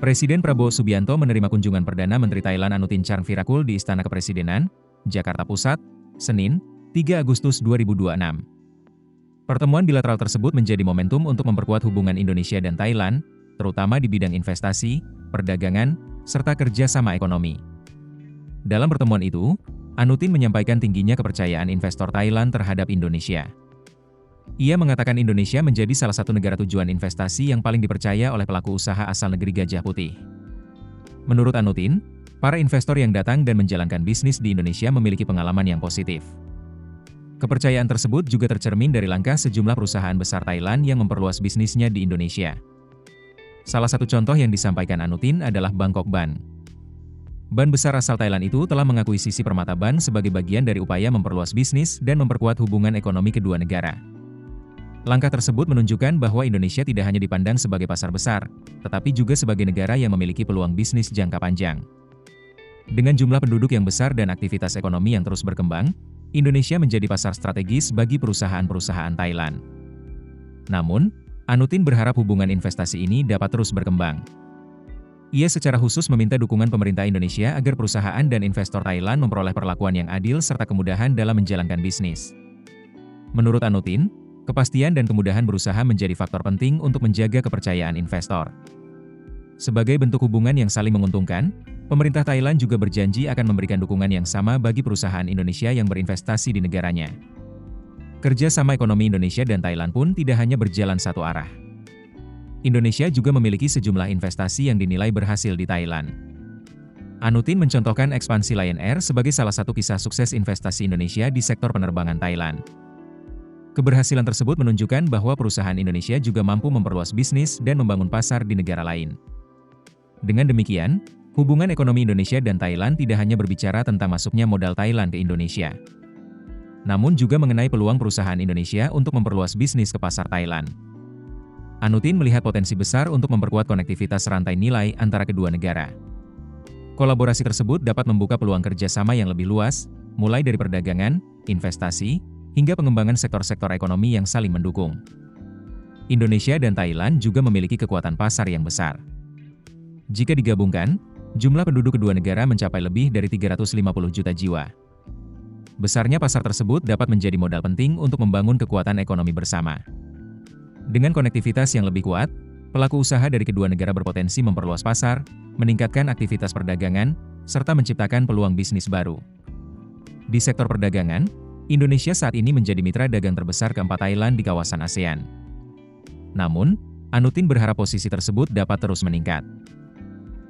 Presiden Prabowo Subianto menerima kunjungan Perdana Menteri Thailand Anutin Charnvirakul di Istana Kepresidenan, Jakarta Pusat, Senin, 3 Agustus 2026. Pertemuan bilateral tersebut menjadi momentum untuk memperkuat hubungan Indonesia dan Thailand, terutama di bidang investasi, perdagangan, serta kerjasama ekonomi. Dalam pertemuan itu, Anutin menyampaikan tingginya kepercayaan investor Thailand terhadap Indonesia. Ia mengatakan Indonesia menjadi salah satu negara tujuan investasi yang paling dipercaya oleh pelaku usaha asal negeri Gajah Putih. Menurut Anutin, para investor yang datang dan menjalankan bisnis di Indonesia memiliki pengalaman yang positif. Kepercayaan tersebut juga tercermin dari langkah sejumlah perusahaan besar Thailand yang memperluas bisnisnya di Indonesia. Salah satu contoh yang disampaikan Anutin adalah Bangkok Bank. Bank besar asal Thailand itu telah mengakuisisi Permata Bank sebagai bagian dari upaya memperluas bisnis dan memperkuat hubungan ekonomi kedua negara. Langkah tersebut menunjukkan bahwa Indonesia tidak hanya dipandang sebagai pasar besar, tetapi juga sebagai negara yang memiliki peluang bisnis jangka panjang. Dengan jumlah penduduk yang besar dan aktivitas ekonomi yang terus berkembang, Indonesia menjadi pasar strategis bagi perusahaan-perusahaan Thailand. Namun, Anutin berharap hubungan investasi ini dapat terus berkembang. Ia secara khusus meminta dukungan pemerintah Indonesia agar perusahaan dan investor Thailand memperoleh perlakuan yang adil serta kemudahan dalam menjalankan bisnis. Menurut Anutin, kepastian dan kemudahan berusaha menjadi faktor penting untuk menjaga kepercayaan investor. Sebagai bentuk hubungan yang saling menguntungkan, pemerintah Thailand juga berjanji akan memberikan dukungan yang sama bagi perusahaan Indonesia yang berinvestasi di negaranya. Kerjasama ekonomi Indonesia dan Thailand pun tidak hanya berjalan satu arah. Indonesia juga memiliki sejumlah investasi yang dinilai berhasil di Thailand. Anutin mencontohkan ekspansi Lion Air sebagai salah satu kisah sukses investasi Indonesia di sektor penerbangan Thailand. Keberhasilan tersebut menunjukkan bahwa perusahaan Indonesia juga mampu memperluas bisnis dan membangun pasar di negara lain. Dengan demikian, hubungan ekonomi Indonesia dan Thailand tidak hanya berbicara tentang masuknya modal Thailand ke Indonesia, namun juga mengenai peluang perusahaan Indonesia untuk memperluas bisnis ke pasar Thailand. Anutin melihat potensi besar untuk memperkuat konektivitas rantai nilai antara kedua negara. Kolaborasi tersebut dapat membuka peluang kerjasama yang lebih luas, mulai dari perdagangan, investasi, hingga pengembangan sektor-sektor ekonomi yang saling mendukung. Indonesia dan Thailand juga memiliki kekuatan pasar yang besar. Jika digabungkan, jumlah penduduk kedua negara mencapai lebih dari 350 juta jiwa. Besarnya pasar tersebut dapat menjadi modal penting untuk membangun kekuatan ekonomi bersama. Dengan konektivitas yang lebih kuat, pelaku usaha dari kedua negara berpotensi memperluas pasar, meningkatkan aktivitas perdagangan, serta menciptakan peluang bisnis baru. Di sektor perdagangan, Indonesia saat ini menjadi mitra dagang terbesar keempat Thailand di kawasan ASEAN. Namun, Anutin berharap posisi tersebut dapat terus meningkat.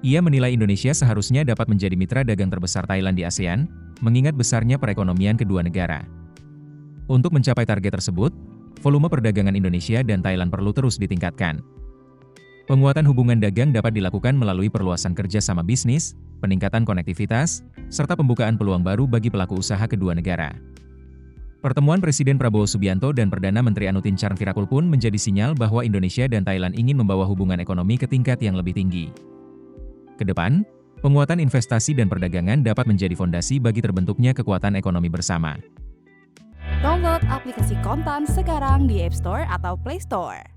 Ia menilai Indonesia seharusnya dapat menjadi mitra dagang terbesar Thailand di ASEAN, mengingat besarnya perekonomian kedua negara. Untuk mencapai target tersebut, volume perdagangan Indonesia dan Thailand perlu terus ditingkatkan. Penguatan hubungan dagang dapat dilakukan melalui perluasan kerjasama bisnis, peningkatan konektivitas, serta pembukaan peluang baru bagi pelaku usaha kedua negara. Pertemuan Presiden Prabowo Subianto dan Perdana Menteri Anutin Charnvirakul pun menjadi sinyal bahwa Indonesia dan Thailand ingin membawa hubungan ekonomi ke tingkat yang lebih tinggi. Kedepan, penguatan investasi dan perdagangan dapat menjadi fondasi bagi terbentuknya kekuatan ekonomi bersama. Download aplikasi Kontan sekarang di App Store atau Play Store.